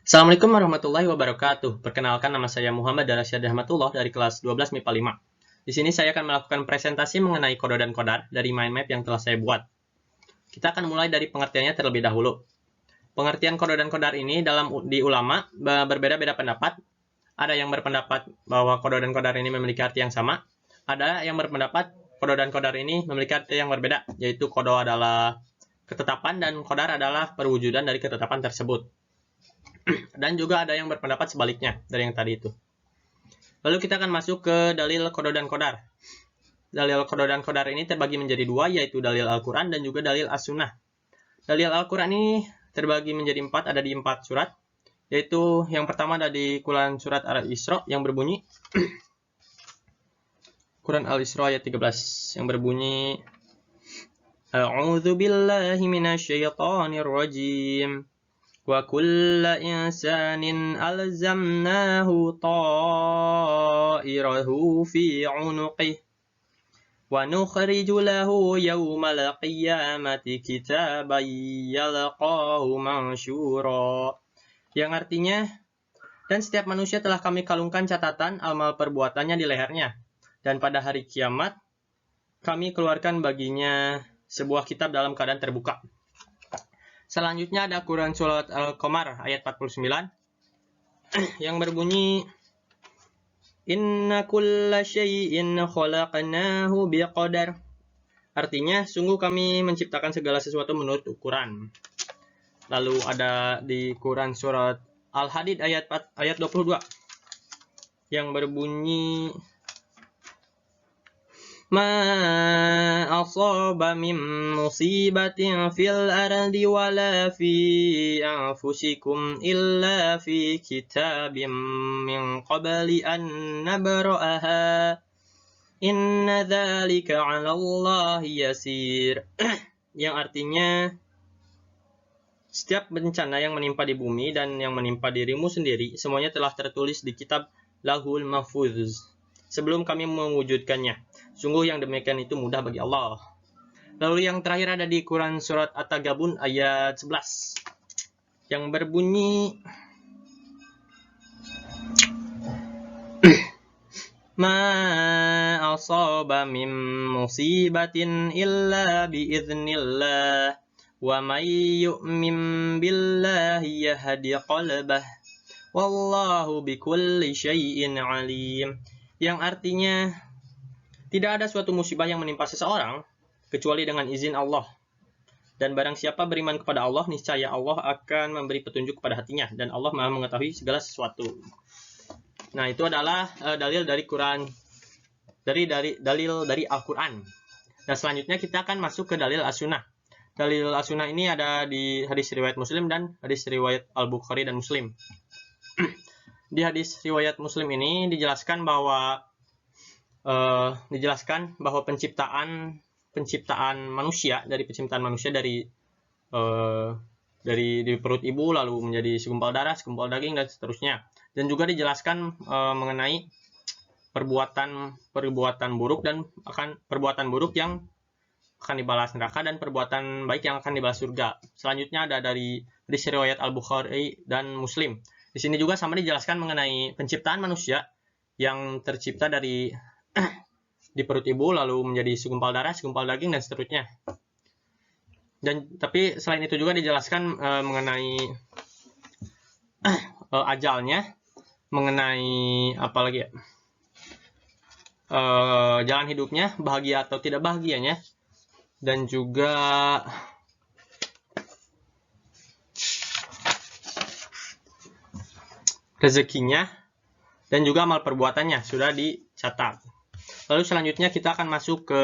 Assalamualaikum warahmatullahi wabarakatuh. Perkenalkan, nama saya Muhammad Darasyad Ahmatullah dari kelas 12 MIPA 5. Di sini saya akan melakukan presentasi mengenai kodo dan kodar dari mind map yang telah saya buat. Kita akan mulai dari pengertiannya terlebih dahulu. Pengertian kodo dan kodar ini di ulama berbeda-beda pendapat. Ada yang berpendapat bahwa kodo dan kodar ini memiliki arti yang sama. Ada yang berpendapat kodo dan kodar ini memiliki arti yang berbeda, yaitu kodo adalah ketetapan dan kodar adalah perwujudan dari ketetapan tersebut. Dan juga ada yang berpendapat sebaliknya dari yang tadi itu. Lalu kita akan masuk ke dalil kodo dan kodar. Dalil kodo dan kodar ini terbagi menjadi dua, yaitu dalil Al-Quran dan juga dalil As-Sunnah. Dalil Al-Quran ini terbagi menjadi empat, ada di 4 surat. Yaitu yang pertama ada di Quran surat Al-Isra yang berbunyi Quran Al-Isra ayat 13 yang berbunyi A'udzu billahi minasyaitonir rajim. Wa kulla insanin alzamnahu ta'irahu fi 'unuqih wa nukhriju lahu yawmal qiyamati kitaban yalqahu mansyura. Yang artinya, dan setiap manusia telah kami kalungkan catatan amal perbuatannya di lehernya, dan pada hari kiamat kami keluarkan baginya sebuah kitab dalam keadaan terbuka. Selanjutnya ada Quran surat Al-Qamar ayat 49 yang berbunyi Inna kulla syai'in khalaqnahu biqadar. Artinya, sungguh kami menciptakan segala sesuatu menurut ukuran. Lalu ada di Quran surat Al-Hadid ayat 22 yang berbunyi Ma asaba min musibatin fil ardi wala fi anfusikum illa fi kitabim min qabli an nabra'aha inna dzalika 'ala Allahi yasir. Yang artinya, setiap bencana yang menimpa di bumi dan yang menimpa dirimu sendiri semuanya telah tertulis di kitab Lauhul Mahfuz sebelum kami mewujudkannya. Sungguh yang demikian itu mudah bagi Allah. Lalu yang terakhir ada di Quran surat At-Tagabun ayat 11 yang berbunyi Ma asaba min musibatin illa biiznillah wa may yu'min billahi yahdi qalbah wallahu bikulli syai'in alim. Yang artinya, tidak ada suatu musibah yang menimpa seseorang kecuali dengan izin Allah. Dan barang siapa beriman kepada Allah, niscaya Allah akan memberi petunjuk kepada hatinya. Dan Allah Maha mengetahui segala sesuatu. Nah, itu adalah dalil dari Quran, dalil dari Al-Quran. Dan selanjutnya kita akan masuk ke dalil As-Sunnah. Dalil As-Sunnah ini ada di hadis riwayat Muslim dan hadis riwayat Al-Bukhari dan Muslim. Di hadis riwayat Muslim ini dijelaskan bahwa penciptaan manusia dari di perut ibu lalu menjadi segumpal darah, segumpal daging dan seterusnya. Dan juga dijelaskan mengenai perbuatan buruk yang akan dibalas neraka dan perbuatan baik yang akan dibalas surga. Selanjutnya ada dari riwayat Al-Bukhari dan Muslim. Di sini juga sama dijelaskan mengenai penciptaan manusia yang tercipta dari di perut ibu lalu menjadi segumpal darah, segumpal daging dan seterusnya. Tapi selain itu juga dijelaskan mengenai ajalnya, mengenai apalagi jalan hidupnya, bahagia atau tidak bahagianya, dan juga rezekinya, dan juga amal perbuatannya sudah dicatat. Lalu selanjutnya kita akan masuk ke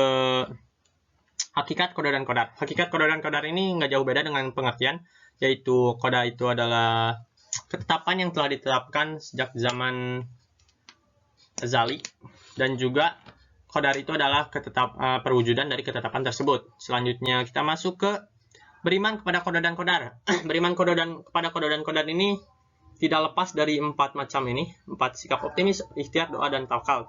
hakikat kodo dan kodar. Hakikat kodo dan kodar ini nggak jauh beda dengan pengertian, yaitu koda itu adalah ketetapan yang telah ditetapkan sejak zaman azali, dan juga kodar itu adalah perwujudan dari ketetapan tersebut. Selanjutnya kita masuk ke beriman kepada kodo dan kodar. Beriman kepada kodo dan kodar ini tidak lepas dari 4 macam ini, 4 sikap optimis, ikhtiar, doa, dan tawakal.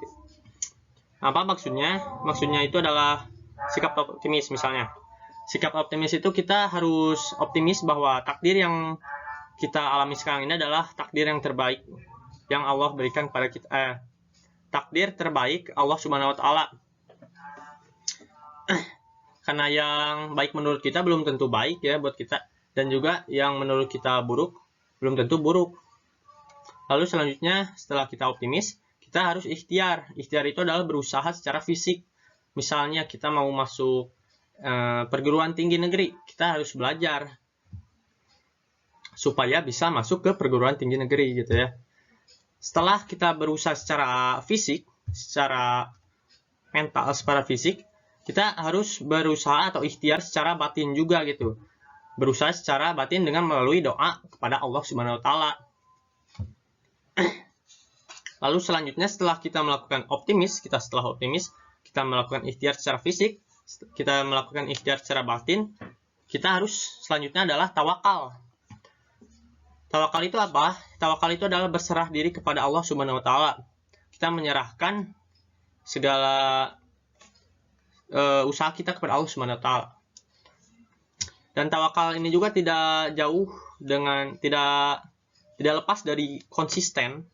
Apa maksudnya? Maksudnya itu adalah sikap optimis misalnya. Sikap optimis itu kita harus optimis bahwa takdir yang kita alami sekarang ini adalah takdir yang terbaik yang Allah berikan kepada kita. Takdir terbaik Allah Subhanahu wa taala. Karena yang baik menurut kita belum tentu baik ya buat kita, dan juga yang menurut kita buruk belum tentu buruk. Lalu selanjutnya, setelah kita optimis, kita harus ikhtiar. Ikhtiar itu adalah berusaha secara fisik. Misalnya kita mau masuk perguruan tinggi negeri, kita harus belajar supaya bisa masuk ke perguruan tinggi negeri gitu ya. Setelah kita berusaha secara fisik, secara mental, secara fisik, kita harus berusaha atau ikhtiar secara batin juga gitu. Berusaha secara batin dengan melalui doa kepada Allah Subhanahu wa taala. Lalu selanjutnya, setelah kita melakukan optimis, kita melakukan ikhtiar secara fisik, kita melakukan ikhtiar secara batin, kita harus selanjutnya adalah tawakal. Tawakal itu apa? Tawakal itu adalah berserah diri kepada Allah Subhanahu wa taala. Kita menyerahkan segala usaha kita kepada Allah Subhanahu wa taala. Dan tawakal ini juga tidak jauh dengan tidak lepas dari konsisten.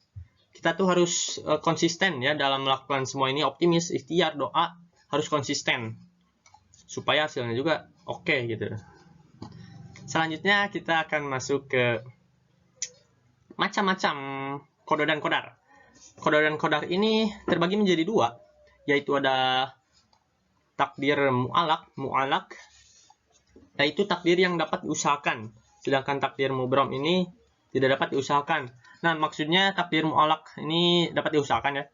Kita tuh harus konsisten ya dalam melakukan semua ini, optimis, ikhtiar, doa, harus konsisten supaya hasilnya juga oke gitu. Selanjutnya kita akan masuk ke macam-macam qada dan qadar. Qada dan qadar ini terbagi menjadi dua, yaitu ada takdir mu'alak, yaitu takdir yang dapat diusahakan, sedangkan takdir mubram ini tidak dapat diusahakan. Nah, maksudnya takdir mu'alak ini dapat diusahakan ya.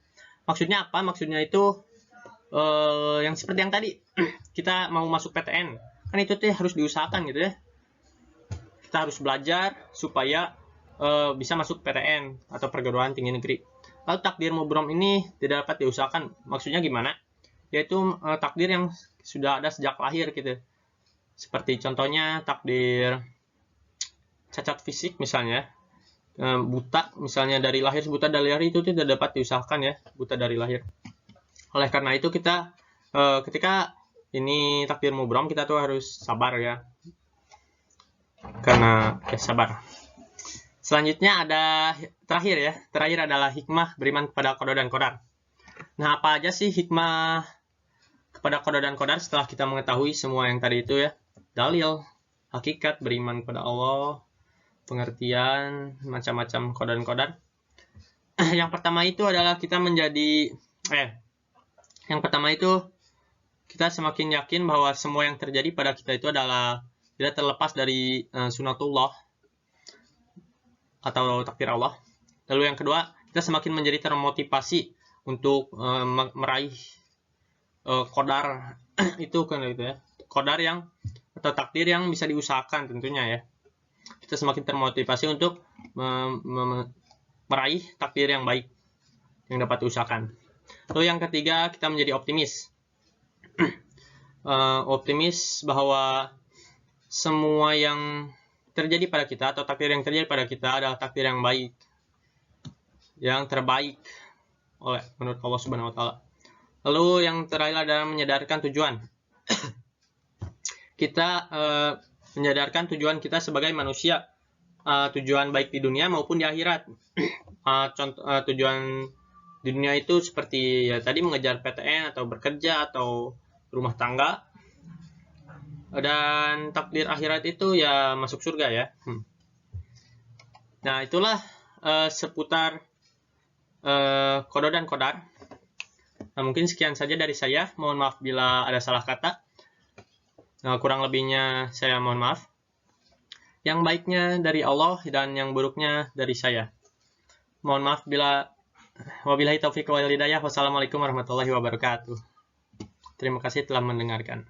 Maksudnya apa? Maksudnya itu yang seperti yang tadi, kita mau masuk PTN, kan itu tuh harus diusahakan gitu ya. Kita harus belajar supaya bisa masuk PTN atau perguruan tinggi negeri. Lalu takdir mubram ini tidak dapat diusahakan. Maksudnya gimana? Yaitu takdir yang sudah ada sejak lahir gitu. Seperti contohnya takdir cacat fisik misalnya, buta misalnya dari lahir, buta dari lahir itu tidak dapat diusahakan ya, buta dari lahir. Oleh karena itu kita ketika ini takdir mubram, kita tuh harus sabar ya. Karena sabar. Selanjutnya ada terakhir adalah hikmah beriman kepada qada dan qadar. Nah, apa aja sih hikmah kepada qada dan qadar setelah kita mengetahui semua yang tadi itu ya? Dalil, hakikat, beriman kepada Allah, pengertian, macam-macam qada dan qadar. Yang pertama itu adalah kita semakin yakin bahwa semua yang terjadi pada kita itu adalah tidak terlepas dari sunatullah atau takdir Allah. Lalu yang kedua, kita semakin menjadi termotivasi untuk meraih qadar itu kan gitu ya. Qadar yang atau takdir yang bisa diusahakan tentunya ya. Kita semakin termotivasi untuk meraih takdir yang baik yang dapat diusahakan. Lalu yang ketiga, kita menjadi optimis. Optimis bahwa semua yang terjadi pada kita atau takdir yang terjadi pada kita adalah takdir yang baik, yang terbaik menurut Allah Subhanahu wa taala. Lalu yang terakhir adalah menyadarkan tujuan. Kita menyadarkan tujuan kita sebagai manusia, tujuan baik di dunia maupun di akhirat. Tujuan di dunia itu seperti ya tadi mengejar PTN atau bekerja atau rumah tangga. Dan takdir akhirat itu ya masuk surga ya. Nah, itulah seputar qada dan qadar. Nah, mungkin sekian saja dari saya. Mohon maaf bila ada salah kata. Nah, kurang lebihnya saya mohon maaf. Yang baiknya dari Allah dan yang buruknya dari saya. Mohon maaf bila wabillahi taufiq wal hidayah. Wassalamualaikum warahmatullahi wabarakatuh. Terima kasih telah mendengarkan.